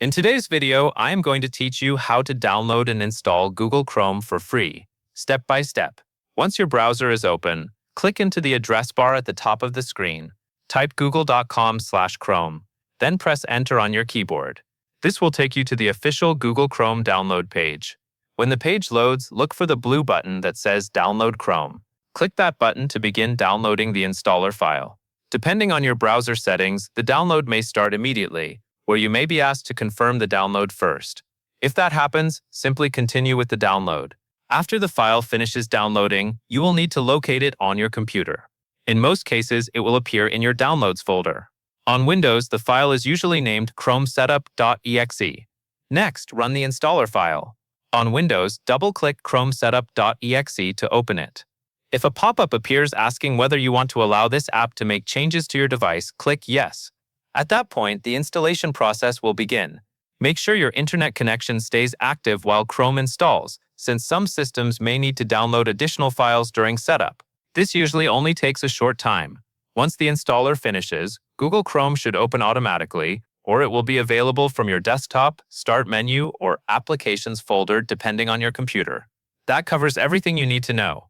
In today's video, I am going to teach you how to download and install Google Chrome for free, step by step. Once your browser is open, click into the address bar at the top of the screen, type google.com/Chrome, then press Enter on your keyboard. This will take you to the official Google Chrome download page. When the page loads, look for the blue button that says Download Chrome. Click that button to begin downloading the installer file. Depending on your browser settings, the download may start immediately, where you may be asked to confirm the download first. If that happens, simply continue with the download. After the file finishes downloading, you will need to locate it on your computer. In most cases, it will appear in your Downloads folder. On Windows, the file is usually named chromesetup.exe. Next, run the installer file. On Windows, double-click chromesetup.exe to open it. If a pop-up appears asking whether you want to allow this app to make changes to your device, click Yes. At that point, the installation process will begin. Make sure your internet connection stays active while Chrome installs, since some systems may need to download additional files during setup. This usually only takes a short time. Once the installer finishes, Google Chrome should open automatically, or it will be available from your desktop, Start menu, or Applications folder depending on your computer. That covers everything you need to know.